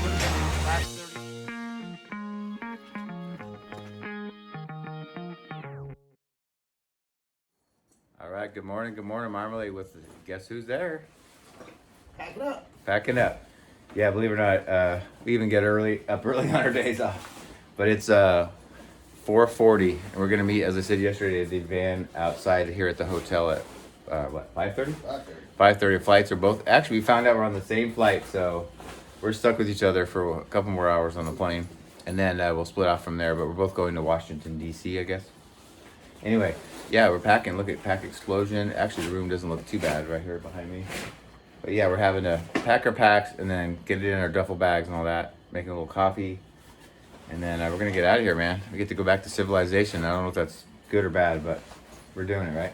Last 30. All right, good morning, Marmalade with guess who's there? Pack it up. Packing up. Yeah, believe it or not, we even get up early on our days off. But it's 4:40, and we're gonna meet, as I said yesterday, the van outside here at the hotel at what 5:30? 5:30. 5:30. Flights are both. Actually, we found out we're on the same flight, so we're stuck with each other for a couple more hours on the plane, and then we'll split off from there. But we're both going to Washington D.C., I guess. Anyway, yeah, we're packing. Look at pack explosion. Actually, the room doesn't look too bad right here behind me. But yeah, we're having to pack our packs and then get it in our duffel bags and all that. Making a little coffee, and then we're gonna get out of here, man. We get to go back to civilization. I don't know if that's good or bad, but we're doing it, right?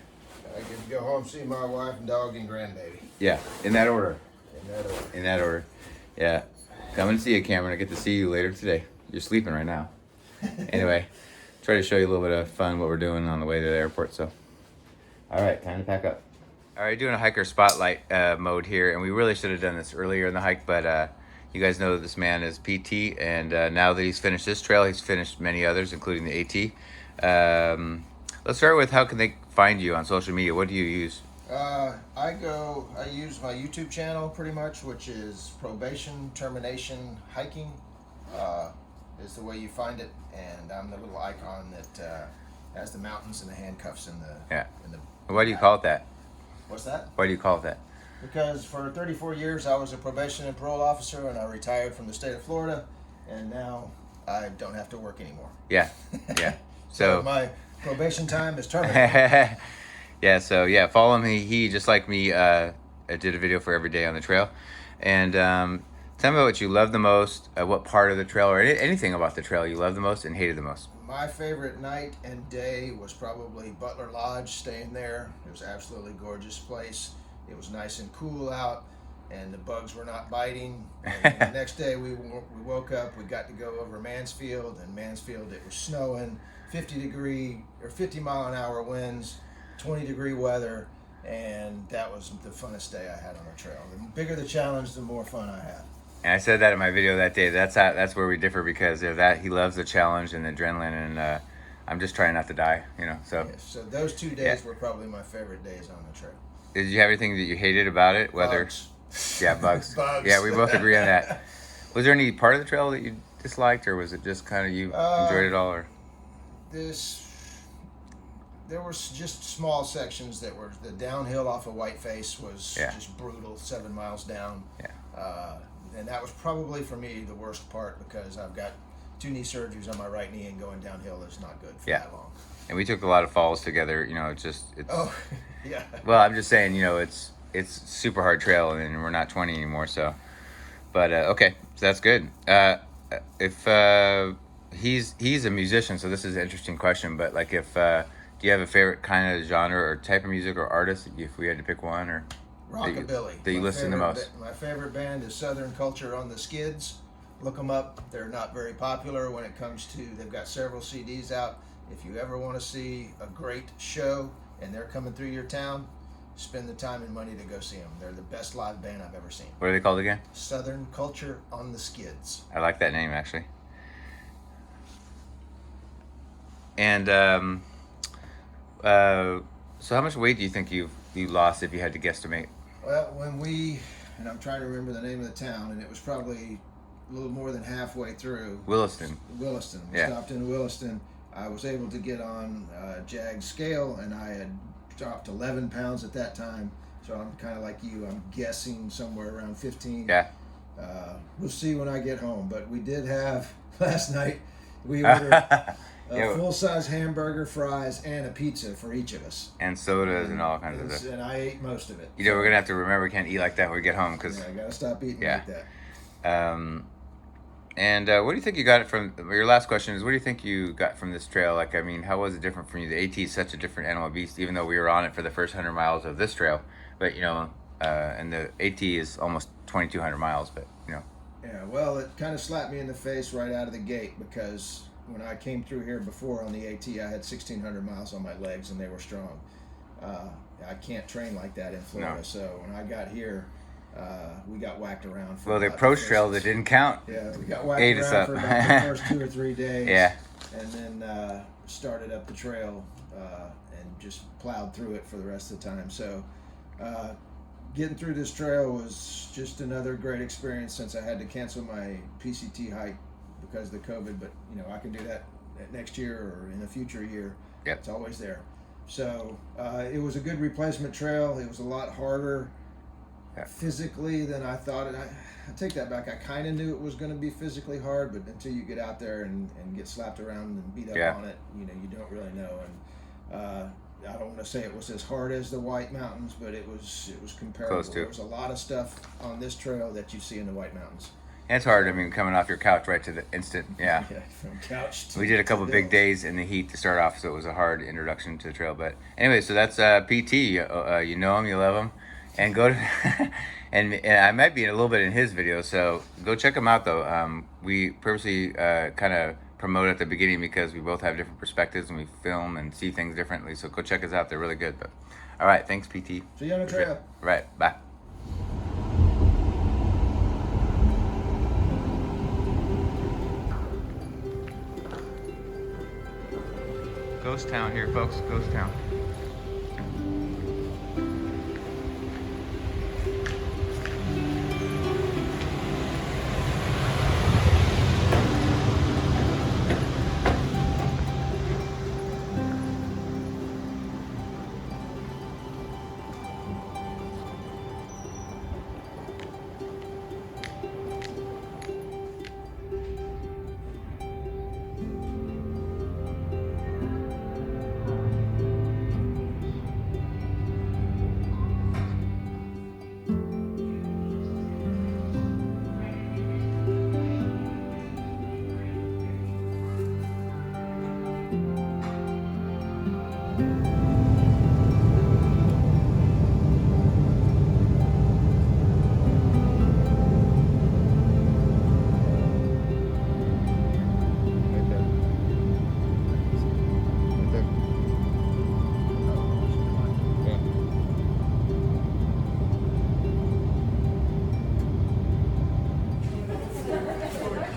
I get to go home, see my wife and dog and grandbaby. Yeah, in that order. In that order. In that order. Yeah. Come and see you, Cameron. I get to see you later today. You're sleeping right now. Anyway, try to show you a little bit of fun what we're doing on the way to the airport. So, all right, time to pack up. All right, doing a hiker spotlight mode here, and we really should have done this earlier in the hike, but you guys know that this man is PT, and now that he's finished this trail, he's finished many others, including the AT. Let's start with how can they find you on social media? What do you use? I use my YouTube channel pretty much, which is Probation Termination Hiking. Is the way you find it, and I'm the little icon that has the mountains and the handcuffs in the. Yeah. In the. Why do you call it that? What's that? Why do you call it that? Because for 34 years I was a probation and parole officer, and I retired from the state of Florida, and now I don't have to work anymore. Yeah, yeah. So my probation time is terminated. Yeah, so yeah, follow him. He just like me, did a video for every day on the trail. And tell me about what you love the most, what part of the trail, or anything about the trail you love the most and hated the most. My favorite night and day was probably Butler Lodge, staying there. It was an absolutely gorgeous place. It was nice and cool out, and the bugs were not biting. And the next day we woke up, we got to go over Mansfield, and Mansfield it was snowing, 50 mile an hour winds, 20-degree weather, and that was the funnest day I had on the trail. The bigger the challenge, the more fun I had. And I said that in my video that day. That's where we differ, because of that he loves the challenge and the adrenaline, and I'm just trying not to die, So Yes, so those 2 days were probably my favorite days on the trail. did you have anything that you hated about it? Whether Bugs. Yeah, bugs. Bugs. Yeah, we both agree on that. Was there any part of the trail that you disliked, or was it just kind of you enjoyed it all? Or There were just small sections that were the downhill off of Whiteface was Yeah. just brutal, 7 miles down. Yeah. And that was probably for me the worst part, because I've got 2 knee surgeries on my right knee, and going downhill is not good for Yeah. that long. And we took a lot of falls together. It's Oh, yeah. Well, I'm just saying, it's super hard trail, and we're not 20 anymore. So, but okay, so that's good. If he's a musician, so this is an interesting question. But like, if do you have a favorite kind of genre or type of music or artist, if we had to pick one, or Rockabilly. that you listen to most? My favorite band is Southern Culture on the Skids. Look them up. They're not very popular when it comes to. They've got several CDs out. If you ever want to see a great show and they're coming through your town, spend the time and money to go see them. They're the best live band I've ever seen. What are they called again? Southern Culture on the Skids. I like that name, actually. And so how much weight do you think you lost, if you had to guesstimate? Well, and I'm trying to remember the name of the town, and it was probably a little more than halfway through. Williston. We Yeah. stopped in Williston. I was able to get on JAG's scale, and I had dropped 11 pounds at that time. So I'm kind of like you. I'm guessing somewhere around 15. Yeah. We'll see when I get home. But we did have last night. We ordered a full-size hamburger, fries, and a pizza for each of us. And sodas and all kinds of stuff. And I ate most of it. We're gonna have to remember we can't eat like that when we get home, because. Yeah, I gotta stop eating Yeah. like that. And what do you think you got from your last question is, what do you think you got from this trail? Like, I mean, how was it different from you? The AT is such a different animal beast, even though we were on it for the first 100 miles of this trail. But, and the AT is almost 2,200 miles, but, Yeah, well, it kind of slapped me in the face right out of the gate, because when I came through here before on the AT, I had 1,600 miles on my legs, and they were strong. I can't train like that in Florida, No. so when I got here, we got whacked around. For Well, the about approach first- trail that didn't count. Yeah, we got whacked ate us around up. for about the first 2 or 3 days. Yeah. And then started up the trail and just plowed through it for the rest of the time. So getting through this trail was just another great experience since I had to cancel my PCT hike because of the COVID. But you know, I can do that next year or in a future year. Yep. It's always there. So it was a good replacement trail. It was a lot harder physically than I thought. And I take that back. I kind of knew it was going to be physically hard, but until you get out there and get slapped around and beat up on it, you know, you don't really know. And I don't want to say it was as hard as the White Mountains, but it was comparable. Close to. There was a lot of stuff on this trail that you see in the White Mountains. And it's hard. I mean, coming off your couch right to the instant. Yeah. Yeah, from couch to We did a couple to big hill. days in the heat to start off, so it was a hard introduction to the trail. But anyway, so that's PT. You know him, you love him, and go to. and I might be in a little bit in his video, so go check him out though. We purposely kind of promote at the beginning because we both have different perspectives and we film and see things differently. So go check us out; they're really good. But all right, thanks, PT. See you on the trail. Right, bye. Ghost town here, folks. Ghost town.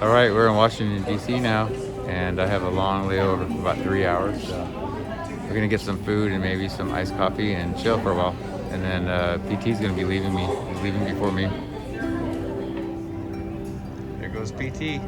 All right, we're in Washington, D.C. now, and I have a long layover for about 3 hours. So we're gonna get some food and maybe some iced coffee and chill for a while. And then PT's gonna be leaving me. He's leaving before me. There goes PT.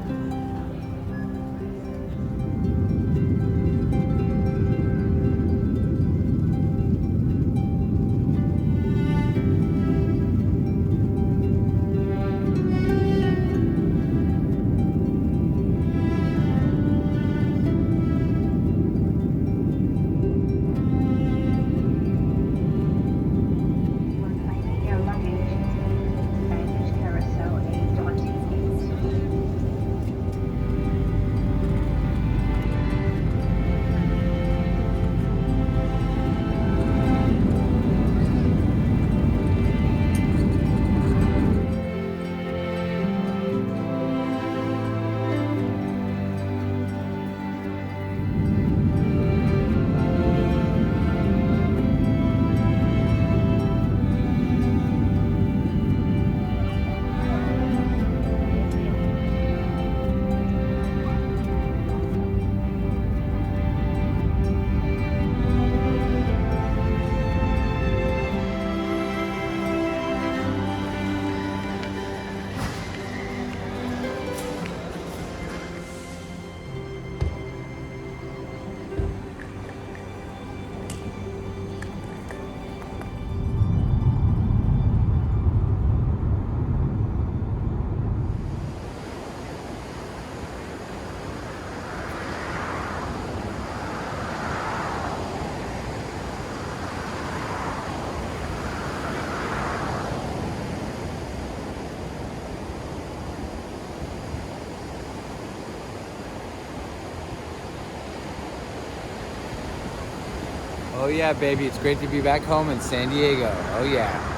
Oh yeah, baby, it's great to be back home in San Diego. Oh yeah.